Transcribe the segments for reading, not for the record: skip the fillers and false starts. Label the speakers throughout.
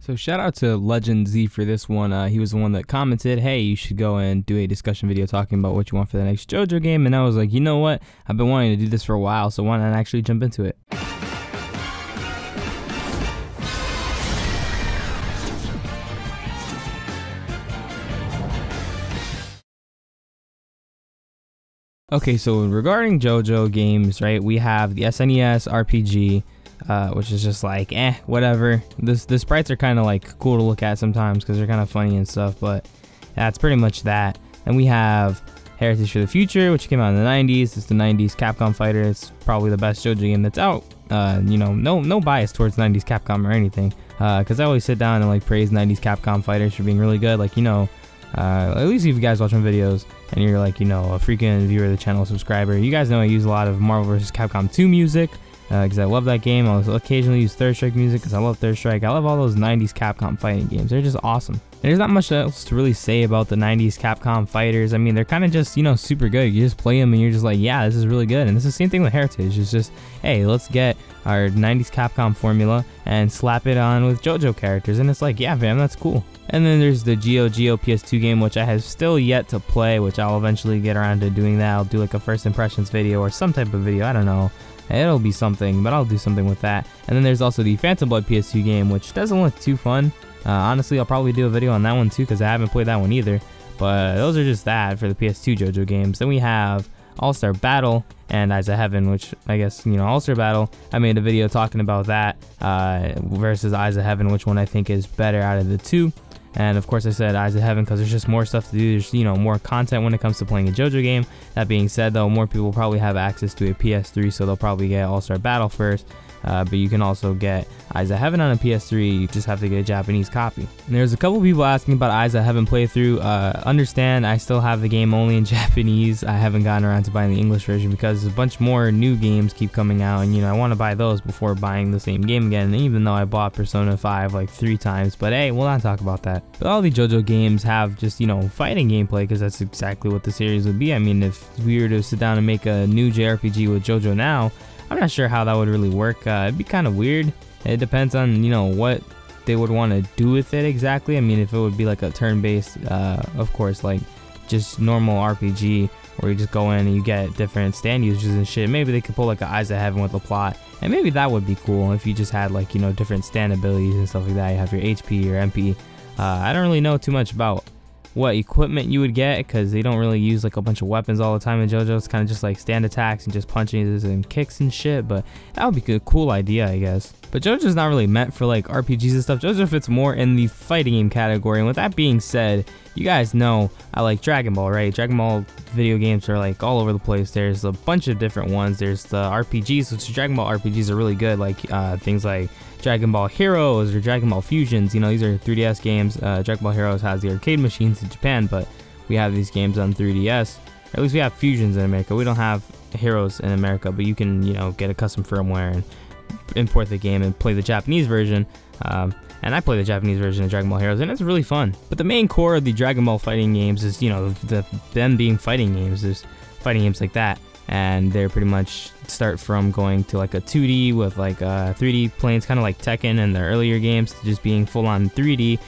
Speaker 1: So shout out to Legend Z for this one. He was the one that commented, hey, you should go and do a discussion video talking about what you want for the next JoJo game. And I was like, you know what? I've been wanting to do this for a while, so why not actually jump into it? Okay, so regarding JoJo games, right, we have the SNES RPG, which is just like, whatever. The sprites are kind of like cool to look at sometimes because they're kind of funny and stuff, but that's pretty much that. And we have Heritage for the Future, which came out in the 90s. It's the 90s Capcom fighter. It's probably the best JoJo game that's out. You know, no bias towards 90s Capcom or anything, because I always sit down and like praise 90s Capcom fighters for being really good. Like, you know, at least if you guys watch my videos and you're like, you know, a freaking viewer of the channel, subscriber, you guys know I use a lot of Marvel vs. Capcom 2 music because I love that game. I'll occasionally use Third Strike music because I love Third Strike. I love all those 90s Capcom fighting games. They're just awesome. And there's not much else to really say about the 90s Capcom fighters. I mean, they're kind of just, you know, super good. You just play them and you're just like, yeah, this is really good. And it's the same thing with Heritage. It's just, hey, let's get our 90s Capcom formula and slap it on with JoJo characters. And it's like, yeah, fam, that's cool. And then there's the Geo PS2 game, which I have still yet to play, which I'll eventually get around to doing that. I'll do like a first impressions video or some type of video. I don't know. It'll be something, but I'll do something with that. And then there's also the Phantom Blood PS2 game, which doesn't look too fun. Honestly, I'll probably do a video on that one too, because I haven't played that one either. But those are just that for the PS2 JoJo games. Then we have All-Star Battle and Eyes of Heaven, which I guess, you know, All-Star Battle, I made a video talking about that versus Eyes of Heaven, which one I think is better out of the two. And of course I said Eyes of Heaven because there's just more stuff to do. There's, you know, more content when it comes to playing a JoJo game. That being said, though, more people probably have access to a PS3, so they'll probably get All-Star Battle first. But you can also get Eyes of Heaven on a PS3. You just have to get a Japanese copy. And there's a couple people asking about Eyes of Heaven playthrough. Understand, I still have the game only in Japanese. I haven't gotten around to buying the English version because a bunch more new games keep coming out, and you know, I want to buy those before buying the same game again. And even though I bought Persona 5 like 3 times, but hey, we'll not talk about that. But all the JoJo games have just, you know, fighting gameplay because that's exactly what the series would be. I mean, if we were to sit down and make a new JRPG with JoJo now, I'm not sure how that would really work. It'd be kind of weird. It depends on, you know, what they would want to do with it exactly. I mean, if it would be like a turn-based, of course, like just normal RPG where you just go in and you get different stand users and shit, maybe they could pull like an Eyes of Heaven with a plot, and maybe that would be cool if you just had like, you know, different stand abilities and stuff like that. You have your HP, your MP. I don't really know too much about what equipment you would get because they don't really use like a bunch of weapons all the time in JoJo. It's kind of just like stand attacks and just punches and kicks and shit, but that would be a cool idea, I guess. But JoJo's not really meant for like RPGs and stuff. JoJo fits more in the fighting game category. And with that being said, you guys know I like Dragon Ball, right? Dragon Ball video games are like all over the place. There's a bunch of different ones. There's the RPGs, which Dragon Ball RPGs are really good, like things like Dragon Ball Heroes or Dragon Ball Fusions. You know, these are 3DS games. Dragon Ball Heroes has the arcade machines in Japan, but we have these games on 3DS. Or at least we have Fusions in America. We don't have Heroes in America, but you can, you know, get a custom firmware and import the game and play the Japanese version. And I play the Japanese version of Dragon Ball Heroes, and it's really fun. But the main core of the Dragon Ball fighting games is, you know, them being fighting games. There's fighting games like that, and they're pretty much start from going to like a 2D with like 3D planes, kind of like Tekken and the earlier games, to just being full-on 3D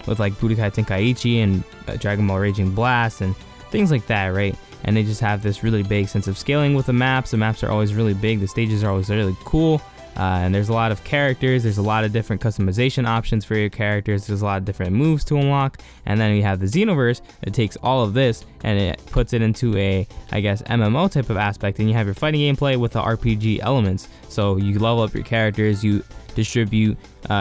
Speaker 1: with like Budokai Tenkaichi and Dragon Ball Raging Blast and things like that, right? And they just have this really big sense of scaling with the maps. The maps are always really big. The stages are always really cool. And there's a lot of characters. There's a lot of different customization options for your characters. There's a lot of different moves to unlock. And then you have the Xenoverse that takes all of this and it puts it into a, I guess, MMO type of aspect. And you have your fighting gameplay with the RPG elements. So you level up your characters. You distribute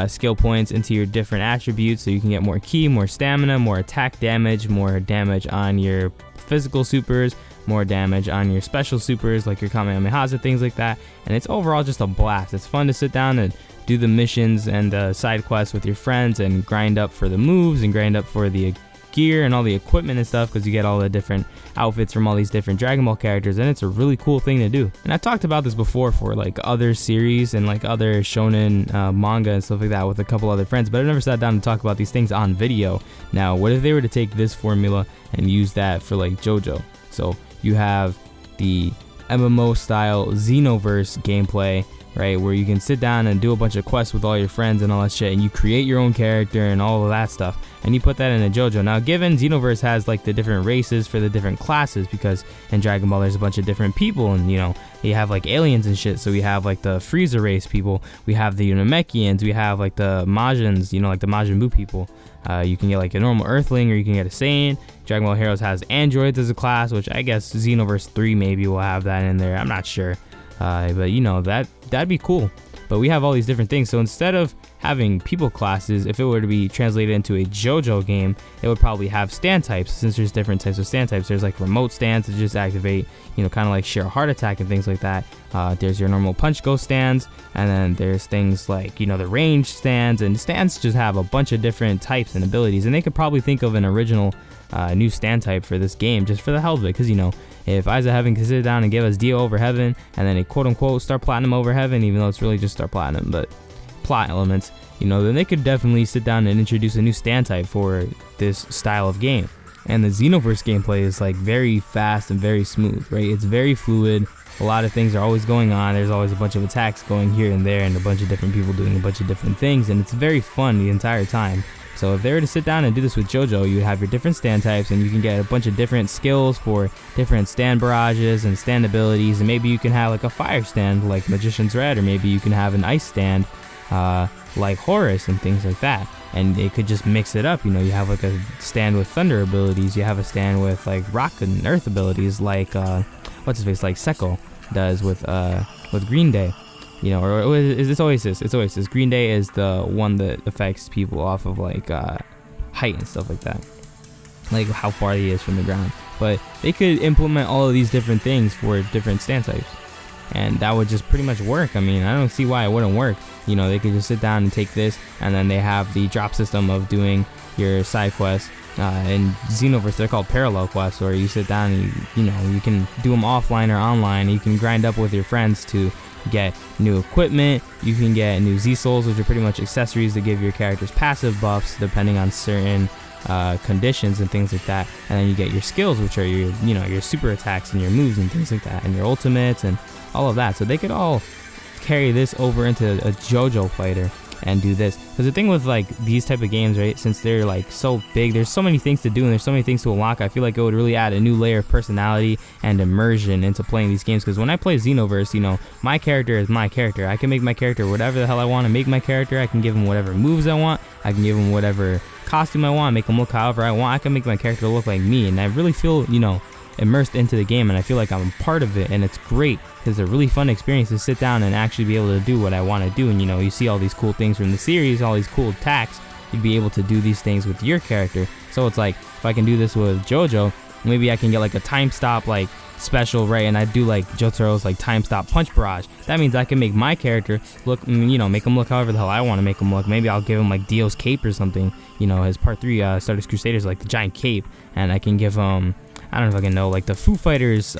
Speaker 1: skill points into your different attributes so you can get more ki, more stamina, more attack damage, more damage on your physical supers, more damage on your special supers like your Kamehamehas, things like that. And it's overall just a blast. It's fun to sit down and do the missions and side quests with your friends and grind up for the moves and grind up for the gear and all the equipment and stuff, because you get all the different outfits from all these different Dragon Ball characters, and it's a really cool thing to do. And I talked about this before for like other series and like other shonen manga and stuff like that with a couple other friends, but I've never sat down to talk about these things on video. Now, what if they were to take this formula and use that for like JoJo? So you have the MMO style Xenoverse gameplay right, where you can sit down and do a bunch of quests with all your friends and all that shit, and you create your own character and all of that stuff, and you put that in a JoJo. Now, given Xenoverse has like the different races for the different classes, because in Dragon Ball there's a bunch of different people, and you know, you have like aliens and shit, so we have like the Frieza race people, we have the Namekians, we have like the Majins, you know, like the Majin Buu people. You can get like a normal Earthling, or you can get a Saiyan. Dragon Ball Heroes has androids as a class, which I guess Xenoverse 3 maybe will have that in there, I'm not sure. But you know, that'd be cool. But we have all these different things, so instead of having people classes, if it were to be translated into a JoJo game, it would probably have stand types, since there's different types of stand types. There's like remote stands to just activate, you know, kind of like Sheer Heart Attack and things like that. There's your normal punch go stands, and then there's things like, you know, the range stands, and stands just have a bunch of different types and abilities, and they could probably think of an original new stand type for this game just for the hell of it, because, you know, if Eyes of Heaven can sit down and give us Dio over Heaven, and then a quote-unquote Star Platinum over Heaven, even though it's really just Star Platinum, but plot elements, you know, then they could definitely sit down and introduce a new stand type for this style of game. And the Xenoverse gameplay is like very fast and very smooth, right? It's very fluid. A lot of things are always going on. There's always a bunch of attacks going here and there, and a bunch of different people doing a bunch of different things, and it's very fun the entire time. So if they were to sit down and do this with JoJo, you would have your different stand types, and you can get a bunch of different skills for different stand barrages and stand abilities, and maybe you can have like a fire stand like Magician's Red, or maybe you can have an ice stand like Horus and things like that. And it could just mix it up, you know, you have like a stand with thunder abilities, you have a stand with like rock and earth abilities like what's his face, like Sekko does with Green Day. You know, or is this Oasis? It's Oasis. Green Day is the one that affects people off of like height and stuff like that, like how far he is from the ground. But they could implement all of these different things for different stand types, and that would just pretty much work. I mean, I don't see why it wouldn't work. You know, they could just sit down and take this, and then they have the drop system of doing your side quests. In Xenoverse, they're called parallel quests, or you sit down and you know, you can do them offline or online. You can grind up with your friends to get new equipment. You can get new Z-Souls, which are pretty much accessories that give your characters passive buffs depending on certain conditions and things like that. And then you get your skills, which are your, you know, your super attacks and your moves and things like that, and your ultimates and all of that. So they could all carry this over into a JoJo fighter and do this, because the thing with like these type of games, right, since they're like so big, there's so many things to do and there's so many things to unlock. I feel like it would really add a new layer of personality and immersion into playing these games, because when I play Xenoverse, you know, my character is my character. I can make my character whatever the hell I want to make my character. I can give him whatever moves I want, I can give him whatever costume I want, make him look however I want. I can make my character look like me, and I really feel, you know, immersed into the game, and I feel like I'm a part of it, and it's great because it's a really fun experience to sit down and actually be able to do what I want to do. And you know, you see all these cool things from the series, all these cool attacks, you'd be able to do these things with your character. So it's like, if I can do this with JoJo, maybe I can get like a time stop like special, right, and I do like Jotaro's like time stop punch barrage. That means I can make my character look, you know, make him look however the hell I want to make him look. Maybe I'll give him like Dio's cape or something, you know, his part 3 Stardust Crusaders, like the giant cape, and I can give him, I don't know if I can know, like the Foo Fighters,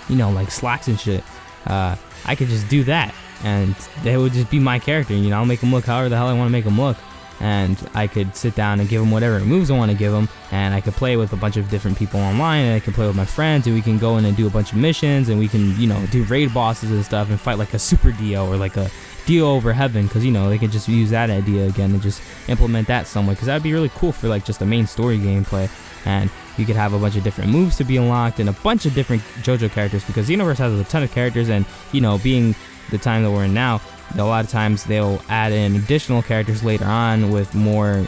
Speaker 1: you know, like slacks and shit. I could just do that, and they would just be my character. You know, I'll make him look however the hell I want to make him look, and I could sit down and give him whatever moves I want to give him, and I could play with a bunch of different people online, and I can play with my friends, and we can go in and do a bunch of missions, and we can, you know, do raid bosses and stuff, and fight like a Super Dio or like a Dio over Heaven, because, you know, they could just use that idea again and just implement that somewhere, because that would be really cool for like just the main story gameplay. And you could have a bunch of different moves to be unlocked and a bunch of different JoJo characters, because the universe has a ton of characters, and, you know, being the time that we're in now, a lot of times they'll add in additional characters later on with more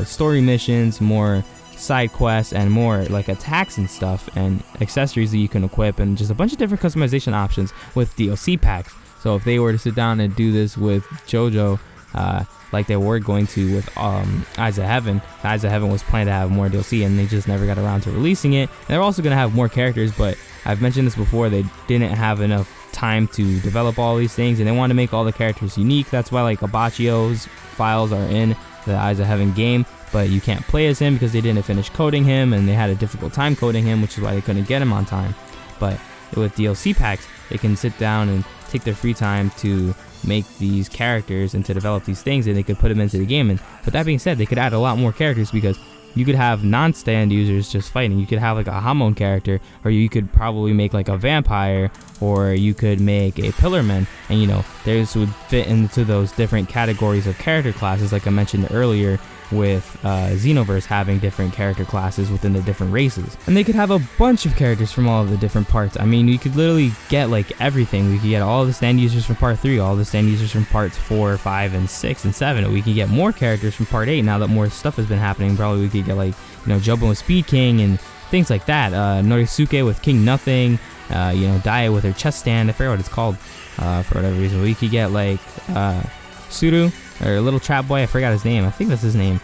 Speaker 1: story missions, more side quests, and more like attacks and stuff and accessories that you can equip, and just a bunch of different customization options with DLC packs. So if they were to sit down and do this with JoJo, like they were going to with Eyes of Heaven. Eyes of Heaven was planned to have more DLC, and they just never got around to releasing it. And they're also going to have more characters, but I've mentioned this before, they didn't have enough time to develop all these things, and they want to make all the characters unique. That's why like Abachio's files are in the Eyes of Heaven game, but you can't play as him because they didn't finish coding him, and they had a difficult time coding him, which is why they couldn't get him on time. But with DLC packs, they can sit down and take their free time to make these characters and to develop these things, and they could put them into the game. And with that being said, they could add a lot more characters, because you could have non-stand users just fighting. You could have like a Hamon character, or you could probably make like a vampire, or you could make a pillarman, and you know, those would fit into those different categories of character classes, like I mentioned earlier, with Xenoverse having different character classes within the different races. And they could have a bunch of characters from all of the different parts. I mean, you could literally get like everything. We could get all the stand users from part 3, all the stand users from parts 4, 5, and 6, and 7. We could get more characters from part 8 now that more stuff has been happening. Probably we could get like, you know, Jobo and Speed King and things like that. Norisuke with King Nothing, you know, Daya with her chest stand. I forget what it's called for whatever reason. We could get like Suru, or Little Trap Boy, I forgot his name, I think that's his name,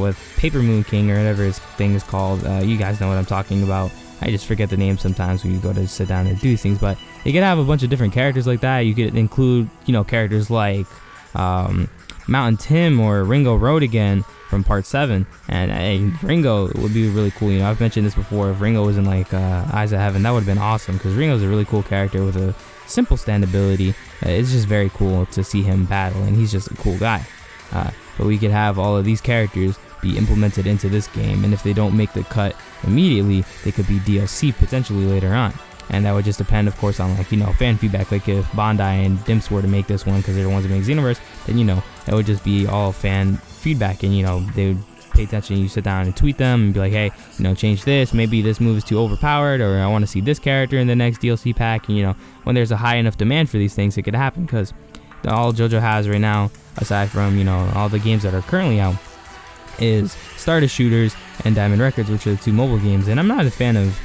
Speaker 1: with Paper Moon King, or whatever his thing is called. You guys know what I'm talking about. I just forget the name sometimes when you go to sit down and do things, but you could have a bunch of different characters like that. You could include, you know, characters like Mountain Tim or Ringo Road again from part 7, and Ringo would be really cool. You know, I've mentioned this before. If Ringo was in like Eyes of Heaven, that would have been awesome, because Ringo's a really cool character with a simple stand ability. It's just very cool to see him battle, and he's just a cool guy. But we could have all of these characters be implemented into this game, and if they don't make the cut immediately, they could be DLC potentially later on. And that would just depend, of course, on like, you know, fan feedback. Like if Bandai and Dimps were to make this one because they're the ones that make Xenoverse, then, you know, it would just be all fan feedback, and, you know, they would pay attention. You sit down and tweet them and be like, hey, you know, change this, maybe this move is too overpowered, or I want to see this character in the next DLC pack. And, you know, when there's a high enough demand for these things, it could happen, because all JoJo has right now, aside from, you know, all the games that are currently out, is Stardust Shooters and Diamond Records, which are the 2 mobile games. And I'm not a fan of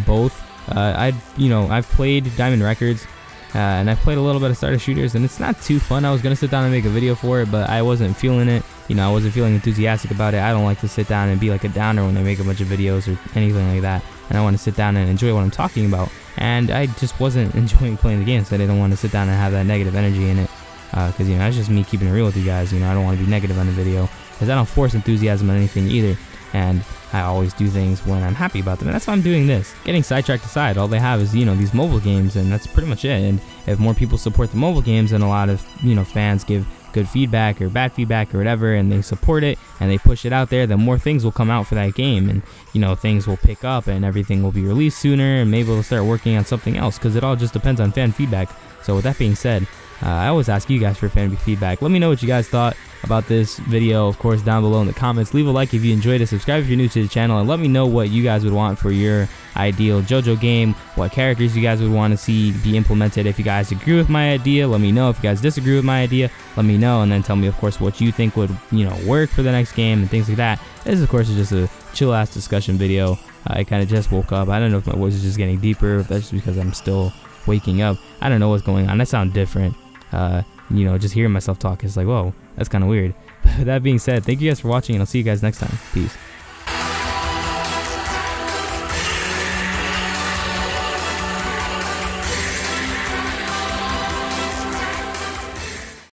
Speaker 1: both. I've played Diamond Records, and I've played a little bit of Stardust Shooters, and it's not too fun. I was gonna sit down and make a video for it, but I wasn't feeling it. You know, I wasn't feeling enthusiastic about it. I don't like to sit down and be like a downer when I make a bunch of videos or anything like that. And I want to sit down and enjoy what I'm talking about. And I just wasn't enjoying playing the game, so I didn't want to sit down and have that negative energy in it. Because, you know, that's just me keeping it real with you guys. You know, I don't want to be negative on the video, because I don't force enthusiasm on anything either. And I always do things when I'm happy about them, and that's why I'm doing this. Getting sidetracked aside, all they have is, you know, these mobile games, and that's pretty much it. And if more people support the mobile games, and a lot of, you know, fans give good feedback or bad feedback or whatever, and they support it and they push it out there, then more things will come out for that game, and, you know, things will pick up and everything will be released sooner, and maybe we'll start working on something else, because it all just depends on fan feedback. So with that being said, I always ask you guys for fan feedback. Let me know what you guys thought about this video, of course, down below in the comments. Leave a like if you enjoyed it, subscribe if you're new to the channel, and let me know what you guys would want for your ideal JoJo game, what characters you guys would want to see be implemented. If you guys agree with my idea, let me know. If you guys disagree with my idea, let me know, and then tell me, of course, what you think would, you know, work for the next game and things like that. This, of course, is just a chill ass discussion video. I kind of just woke up. I don't know if my voice is just getting deeper, if that's just because I'm still waking up. I don't know what's going on. I sound different. You know, just hearing myself talk is like, whoa, that's kind of weird. But that being said, thank you guys for watching, and I'll see you guys next time. Peace.